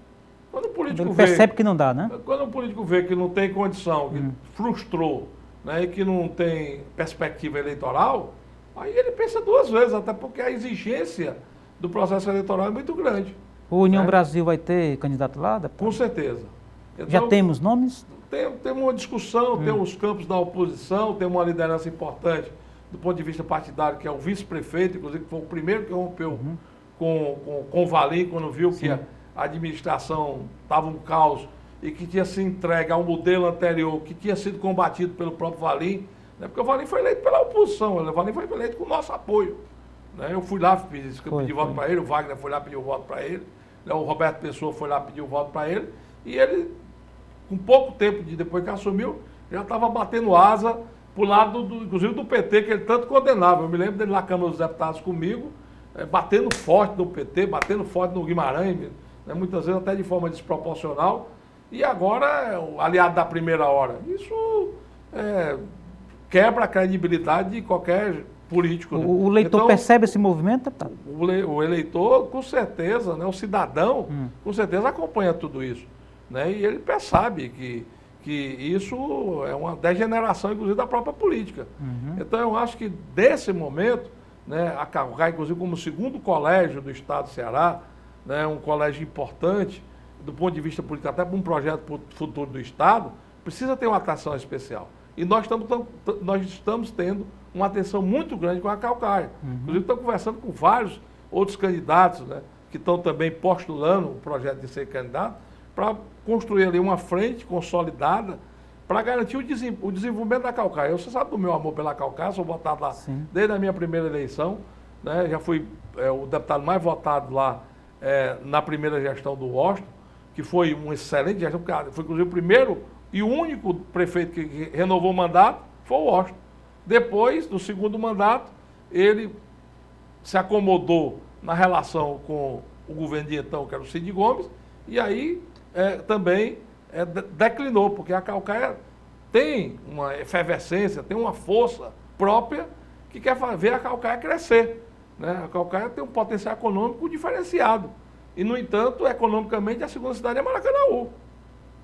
Quando o político percebe que não dá, né? Quando o político vê que não tem condição, que frustrou, né, e que não tem perspectiva eleitoral, aí ele pensa duas vezes, até porque a exigência do processo eleitoral é muito grande. O União Brasil vai ter candidato lá? Deputado? Com certeza. Então, já temos nomes? Tem uma discussão, tem os campos da oposição, tem uma liderança importante do ponto de vista partidário, que é o vice-prefeito, inclusive que foi o primeiro que rompeu com o Valim, quando viu que a administração estava um caos e que tinha se entregue ao modelo anterior, que tinha sido combatido pelo próprio Valim, né? Porque o Valim foi eleito pela oposição, o Valim foi eleito com o nosso apoio. Né? Eu fui lá, pedi voto para ele, o Wagner foi lá, pediu voto para ele, né? O Roberto Pessoa foi lá, pediu voto para ele, e ele, com pouco tempo depois que assumiu, já estava batendo asa para o lado, inclusive do PT, que ele tanto condenava. Eu me lembro dele na Câmara dos Deputados comigo, batendo forte no PT, batendo forte no Guimarães, né, muitas vezes até de forma desproporcional, e agora é o aliado da primeira hora. Isso quebra a credibilidade de qualquer político. Né? O eleitor então, percebe esse movimento, deputado? O eleitor, com certeza, né, o cidadão, com certeza acompanha tudo isso. Né, e ele percebe que isso é uma degeneração, inclusive, da própria política. Então, eu acho que, desse momento, né, a Caucaia, inclusive, como o segundo colégio do Estado do Ceará, né, um colégio importante, do ponto de vista político, até para um projeto futuro do Estado, precisa ter uma atenção especial. E nós estamos tendo uma atenção muito grande com a Caucaia. Inclusive, estou conversando com vários outros candidatos, né, que estão também postulando o projeto de ser candidato, para construir ali uma frente consolidada para garantir o desenvolvimento da Caucaia. Você sabe do meu amor pela Caucaia, sou votado lá desde a minha primeira eleição, né? Já fui o deputado mais votado lá na primeira gestão do Washington, que foi uma excelente gestão, porque foi inclusive o primeiro e o único prefeito que renovou o mandato foi o Washington. Depois do segundo mandato, ele se acomodou na relação com o governo de então, que era o Cid Gomes, e aí também declinou, porque a Caucaia tem uma efervescência, tem uma força própria que quer ver a Caucaia crescer. Né? A Caucaia tem um potencial econômico diferenciado. E, no entanto, economicamente, a segunda cidade é Maracanaú,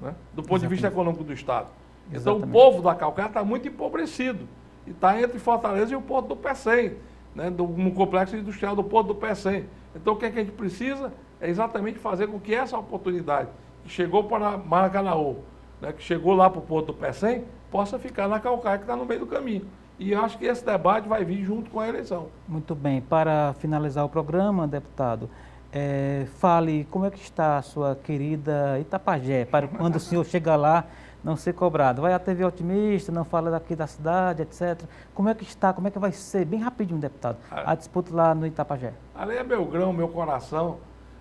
né? Do ponto de vista econômico do Estado. Então, o povo da Caucaia está muito empobrecido. E está entre Fortaleza e o Porto do Pecém, né? No complexo industrial do Porto do Pecém. Então, o que a gente precisa é exatamente fazer com que essa oportunidade que chegou para Maracanaú, né, que chegou lá para o Porto do Pecém, possa ficar na Caucaia, que está no meio do caminho. E eu acho que esse debate vai vir junto com a eleição. Muito bem. Para finalizar o programa, deputado, fale como é que está a sua querida Itapajé, para quando o senhor chegar lá não ser cobrado. Vai à TV Otimista, não fala daqui da cidade, etc. Como é que está, como é que vai ser, bem rapidinho, deputado, a disputa lá no Itapajé? Ali é meu grão, meu coração.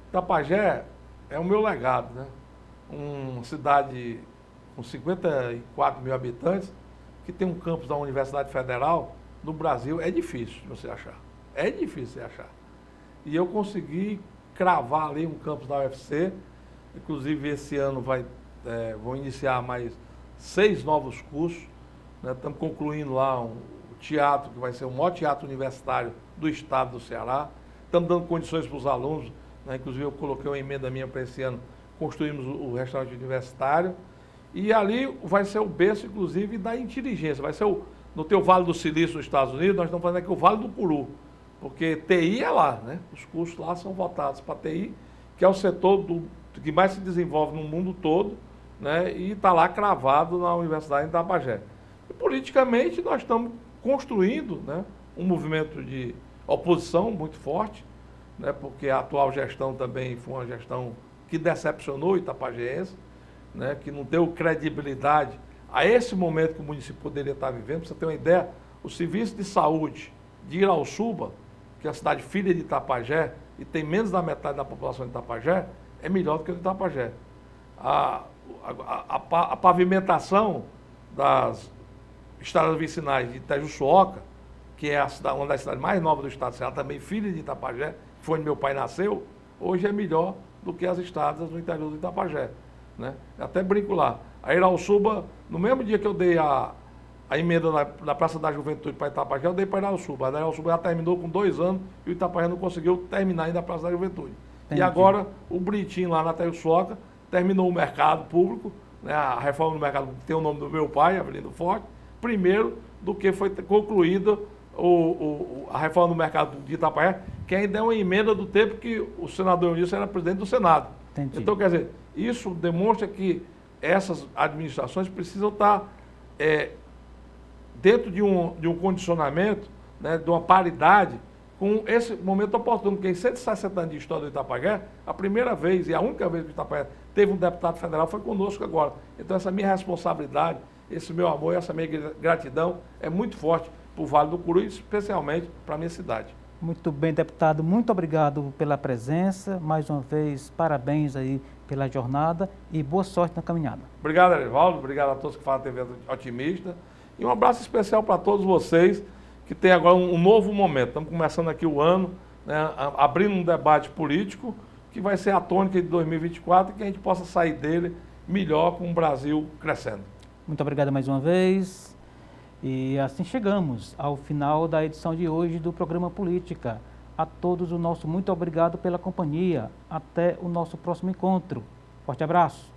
Itapajé é o meu legado, né? Uma cidade com 54 mil habitantes, que tem um campus da Universidade Federal, no Brasil, é difícil de você achar. É difícil de achar. E eu consegui cravar ali um campus da UFC, inclusive esse ano vão iniciar mais 6 novos cursos, né? Estamos concluindo lá o teatro, que vai ser o maior teatro universitário do estado do Ceará. Estamos dando condições para os alunos, né? Inclusive eu coloquei uma emenda minha para esse ano, construímos o restaurante universitário. E ali vai ser o berço, inclusive, da inteligência. Vai ser no teu Vale do Silício, nos Estados Unidos, nós estamos fazendo aqui o Vale do Curu. Porque TI é lá, né? Os cursos lá são votados para TI, que é o setor que mais se desenvolve no mundo todo, né? E está lá cravado na Universidade de Itapajé. E politicamente nós estamos construindo, né, um movimento de oposição muito forte, né? Porque a atual gestão também foi uma gestão que decepcionou o itapajéense, né, que não deu credibilidade a esse momento que o município poderia estar vivendo. Para você ter uma ideia, o serviço de saúde de Irauçuba, que é a cidade filha de Itapajé, e tem menos da metade da população de Itapajé, é melhor do que o de Itapajé. A pavimentação das estradas vicinais de Itajuçuoca, que é uma das cidades mais novas do estado do Ceará, também filha de Itapajé, que foi onde meu pai nasceu, hoje é melhor do que as estradas no interior do Itapajé, né? Eu até brinco lá. A Irauçuba, no mesmo dia que eu dei a emenda na Praça da Juventude para Itapajé, eu dei para Irauçuba. A Irauçuba já terminou com 2 anos e o Itapajé não conseguiu terminar ainda a Praça da Juventude. Entendi. E agora o Britinho lá na Itajuçuoca terminou o mercado público, né? A reforma do mercado tem o nome do meu pai, Avelino Forte, primeiro do que foi concluída a reforma do mercado de Itapajé, que ainda é uma emenda do tempo que o senador Eunício era presidente do Senado. Entendi. Então, quer dizer, isso demonstra que essas administrações precisam estar dentro de um condicionamento, né, de uma paridade com esse momento oportuno, porque em 160 anos de história do Itapajé, a primeira vez e a única vez que o Itapajé teve um deputado federal foi conosco agora. Então essa minha responsabilidade, esse meu amor e essa minha gratidão é muito forte para o Vale do Curu e especialmente para a minha cidade. Muito bem, deputado, muito obrigado pela presença, mais uma vez, parabéns aí pela jornada e boa sorte na caminhada. Obrigado, Erivaldo, obrigado a todos que fazem a TV Otimista e um abraço especial para todos vocês que tem agora um novo momento. Estamos começando aqui o ano, né, abrindo um debate político que vai ser a tônica de 2024 e que a gente possa sair dele melhor com o Brasil crescendo. Muito obrigado mais uma vez. E assim chegamos ao final da edição de hoje do programa Política. A todos o nosso muito obrigado pela companhia. Até o nosso próximo encontro. Forte abraço.